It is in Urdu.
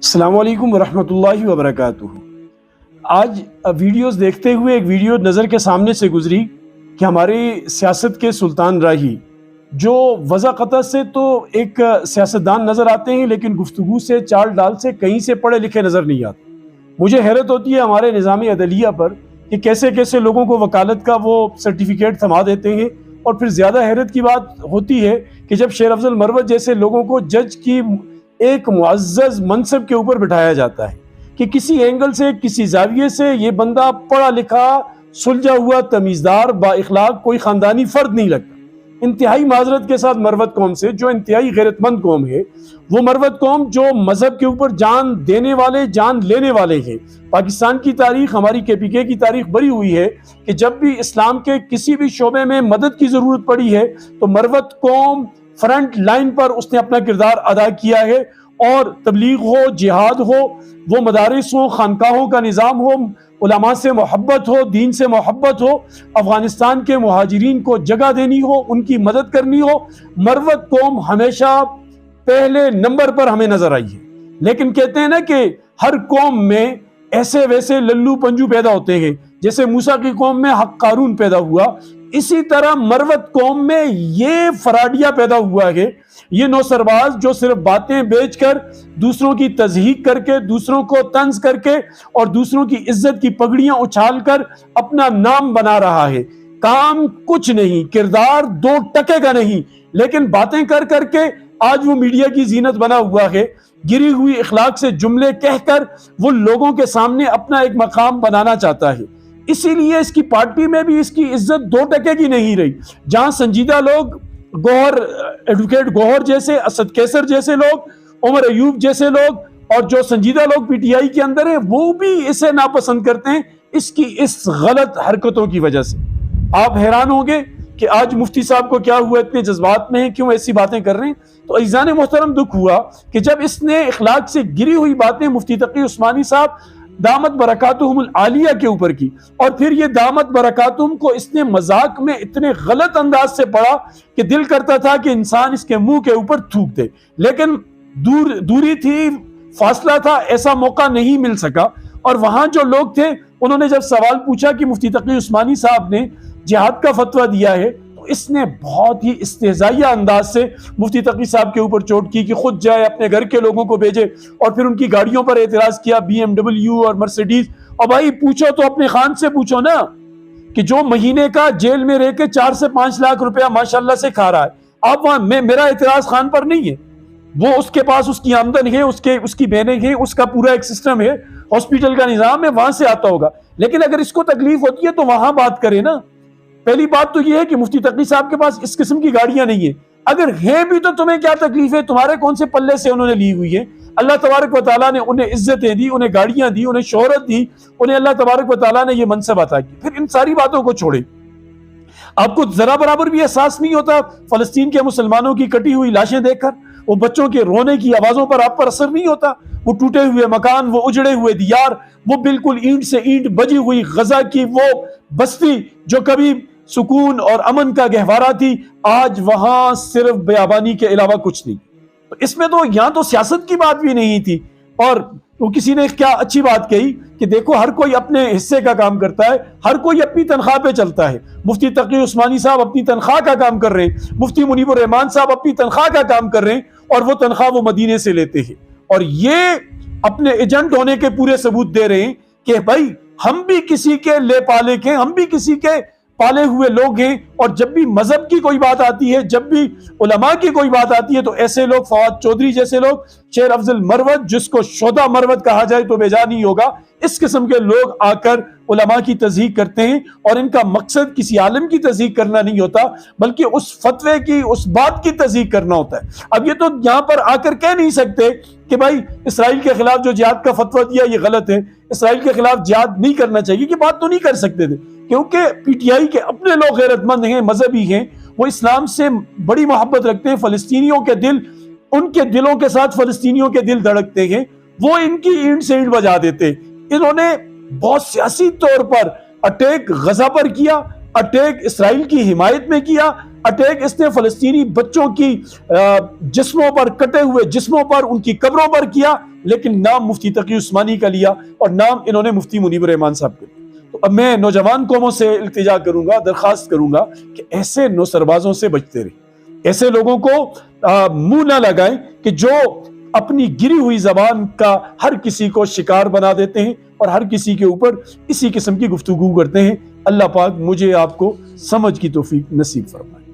السلام علیکم ورحمۃ اللہ وبرکاتہ۔ آج ویڈیوز دیکھتے ہوئے ایک ویڈیو نظر کے سامنے سے گزری کہ ہماری سیاست کے سلطان راہی جو وضاقتہ سے تو ایک سیاستدان نظر آتے ہیں، لیکن گفتگو سے چال ڈال سے کہیں سے پڑھے لکھے نظر نہیں آتے۔ مجھے حیرت ہوتی ہے ہمارے نظام عدلیہ پر کہ کیسے کیسے لوگوں کو وکالت کا وہ سرٹیفکیٹ تھما دیتے ہیں، اور پھر زیادہ حیرت کی بات ہوتی ہے کہ جب شیر افضل مروت جیسے لوگوں کو جج کی ایک معزز منصب کے اوپر بٹھایا جاتا ہے کہ کسی اینگل سے کسی زاویے سے یہ بندہ پڑھا لکھا سلجھا ہوا تمیزدار با اخلاق کوئی خاندانی فرد نہیں لگتا۔ انتہائی معذرت کے ساتھ مروت قوم سے، جو انتہائی غیرت مند قوم ہے، وہ مروت قوم جو مذہب کے اوپر جان دینے والے جان لینے والے ہیں۔ پاکستان کی تاریخ، ہماری KPK کی تاریخ بری ہوئی ہے کہ جب بھی اسلام کے کسی بھی شعبے میں مدد کی ضرورت پڑی ہے تو مروت قوم فرنٹ لائن پر اس نے اپنا کردار ادا کیا ہے، اور تبلیغ ہو، جہاد ہو، وہ مدارس ہو، خانقاہوں کا نظام ہو، علماء سے محبت ہو، دین سے محبت ہو، افغانستان کے مہاجرین کو جگہ دینی ہو، ان کی مدد کرنی ہو، مروت قوم ہمیشہ پہلے نمبر پر ہمیں نظر آئی ہے۔ لیکن کہتے ہیں نا کہ ہر قوم میں ایسے ویسے للو پنجو پیدا ہوتے ہیں، جیسے موسیٰ کی قوم میں حق قارون پیدا ہوا، اسی طرح مروت قوم میں یہ فراڈیا پیدا ہوا ہے، یہ نو سرباز جو صرف باتیں بیچ کر، دوسروں کی تضحیق کر کے، دوسروں کو طنز کر کے اور دوسروں کی عزت کی پگڑیاں اچھال کر اپنا نام بنا رہا ہے۔ کام کچھ نہیں، کردار 2 ٹکے کا نہیں، لیکن باتیں کر کر کے آج وہ میڈیا کی زینت بنا ہوا ہے۔ گری ہوئی اخلاق سے جملے کہہ کر وہ لوگوں کے سامنے اپنا ایک مقام بنانا چاہتا ہے۔ اسی لیے اس کی پارٹی میں بھی اس کی عزت 2 ٹکے کی نہیں رہی۔ جہاں سنجیدہ لوگ، گوہر، ایڈوکیٹ گوہر جیسے، اسد کیسر جیسے لوگ، عمر ایوب جیسے لوگ، اور جو سنجیدہ لوگ PTI کے اندر ہیں، وہ بھی اسے ناپسند کرتے ہیں اس کی اس غلط حرکتوں کی وجہ سے۔ آپ حیران ہوں گے کہ آج مفتی صاحب کو کیا ہوا، اتنے جذبات میں ہیں، کیوں ایسی باتیں کر رہے ہیں؟ تو عزیزان محترم، دکھ ہوا کہ جب اس نے اخلاق سے گری ہوئی باتیں مفتی تقی عثمانی صاحب دامت برکاتہم العالیہ کے اوپر کی، اور پھر یہ دامت برکاتہم کو اس نے مذاق میں اتنے غلط انداز سے پڑھا کہ دل کرتا تھا کہ انسان اس کے منہ کے اوپر تھوک دے، لیکن دوری تھی، فاصلہ تھا، ایسا موقع نہیں مل سکا۔ اور وہاں جو لوگ تھے انہوں نے جب سوال پوچھا کہ مفتی تقی عثمانی صاحب نے جہاد کا فتویٰ دیا ہے، تو اس نے بہت ہی استہزائیہ انداز سے مفتی تقی صاحب کے اوپر چوٹ کی کہ خود جائے، اپنے گھر کے لوگوں کو بھیجے، اور پھر ان کی گاڑیوں پر اعتراض کیا، BMW اور مرسیڈیز۔ اور بھائی پوچھو تو اپنے خان سے پوچھو نا، کہ جو مہینے کا جیل میں رہ کے 4 سے 5 لاکھ روپیہ ماشاءاللہ سے کھا رہا ہے، آپ وہاں میرا اعتراض خان پر نہیں ہے، وہ اس کے پاس اس کی آمدن ہے، اس کی بہنیں ہیں، اس کا پورا ایک سسٹم ہے، ہاسپٹل کا نظام ہے، وہاں سے آتا ہوگا۔ لیکن اگر اس کو تکلیف ہوتی ہے تو وہاں بات کرے نا۔ پہلی بات تو یہ ہے کہ مفتی تقی صاحب کے پاس اس قسم کی گاڑیاں نہیں ہیں، اگر ہیں بھی تو تمہیں کیا تکلیف ہے؟ تمہارے کون سے پلے سے انہوں نے لی ہوئی ہے؟ اللہ تبارک و تعالیٰ نے انہیں عزتیں دی، انہیں گاڑیاں دی، انہیں شہرت دی، انہیں اللہ تبارک و تعالیٰ نے یہ منصب عطا کی۔ پھر ان ساری باتوں کو چھوڑے، آپ کو ذرا برابر بھی احساس نہیں ہوتا فلسطین کے مسلمانوں کی کٹی ہوئی لاشیں دیکھ کر؟ وہ بچوں کے رونے کی آوازوں پر آپ پر اثر نہیں ہوتا؟ وہ ٹوٹے ہوئے مکان، وہ اجڑے ہوئے دیار، وہ بالکل اینٹ سے اینٹ بجی ہوئی غزہ کی وہ بستی جو کبھی سکون اور امن کا گہوارہ تھی، آج وہاں صرف بیابانی کے علاوہ کچھ نہیں۔ تو اس میں تو یہاں تو سیاست کی بات بھی نہیں تھی۔ اور وہ کسی نے کیا اچھی بات کہی کہ دیکھو ہر کوئی اپنے حصے کا کام کرتا ہے، ہر کوئی اپنی تنخواہ پہ چلتا ہے۔ مفتی تقی عثمانی صاحب اپنی تنخواہ کا کام کر رہے ہیں، مفتی منیب الرحمان صاحب اپنی تنخواہ کا کام کر رہے ہیں، اور وہ تنخواہ وہ مدینے سے لیتے ہیں، اور یہ اپنے ایجنٹ ہونے کے پورے ثبوت دے رہے ہیں کہ بھائی ہم بھی کسی کے لے پالے کے، ہم بھی کسی کے پالے ہوئے لوگ ہیں۔ اور جب بھی مذہب کی کوئی بات آتی ہے، جب بھی علماء کی کوئی بات آتی ہے، تو ایسے لوگ، فواد چودھری جیسے لوگ، شیر افضل مروت جس کو شودا مروت کہا جائے تو بیجا نہیں ہوگا، اس قسم کے لوگ آ کر علماء کی تضحیق کرتے ہیں، اور ان کا مقصد کسی عالم کی تضحیق کرنا نہیں ہوتا، بلکہ اس فتوے کی، اس بات کی تضحیق کرنا ہوتا ہے۔ اب یہ تو یہاں پر آ کر کہہ نہیں سکتے کہ بھائی اسرائیل کے خلاف جو جہاد کا فتویٰ دیا یہ غلط ہے، اسرائیل کے خلاف جہاد نہیں کرنا چاہیے، یہ بات تو نہیں کر سکتے تھے، کیونکہ PTI کے اپنے لوگ غیرت مند ہیں، مذہبی ہیں، وہ اسلام سے بڑی محبت رکھتے ہیں، فلسطینیوں کے دل، ان کے دلوں کے ساتھ فلسطینیوں کے دل دھڑکتے ہیں، وہ ان کی اینٹ سے اینٹ بجا دیتے۔ انہوں نے بہت سیاسی طور پر اٹیک غزہ پر کیا، اٹیک اسرائیل کی حمایت میں کیا، اٹیک اس نے فلسطینی بچوں کی جسموں پر، کٹے ہوئے جسموں پر، ان کی قبروں پر کیا، لیکن نام مفتی تقی عثمانی کا لیا اور نام انہوں نے مفتی منیب الرحمان صاحب کا لیا۔ تو اب میں نوجوان قوموں سے التجا کروں گا، درخواست کروں گا کہ ایسے نو سربازوں سے بچتے رہیں، ایسے لوگوں کو منہ نہ لگائیں کہ جو اپنی گری ہوئی زبان کا ہر کسی کو شکار بنا دیتے ہیں اور ہر کسی کے اوپر اسی قسم کی گفتگو کرتے ہیں۔ اللہ پاک مجھے آپ کو سمجھ کی توفیق نصیب فرمائے۔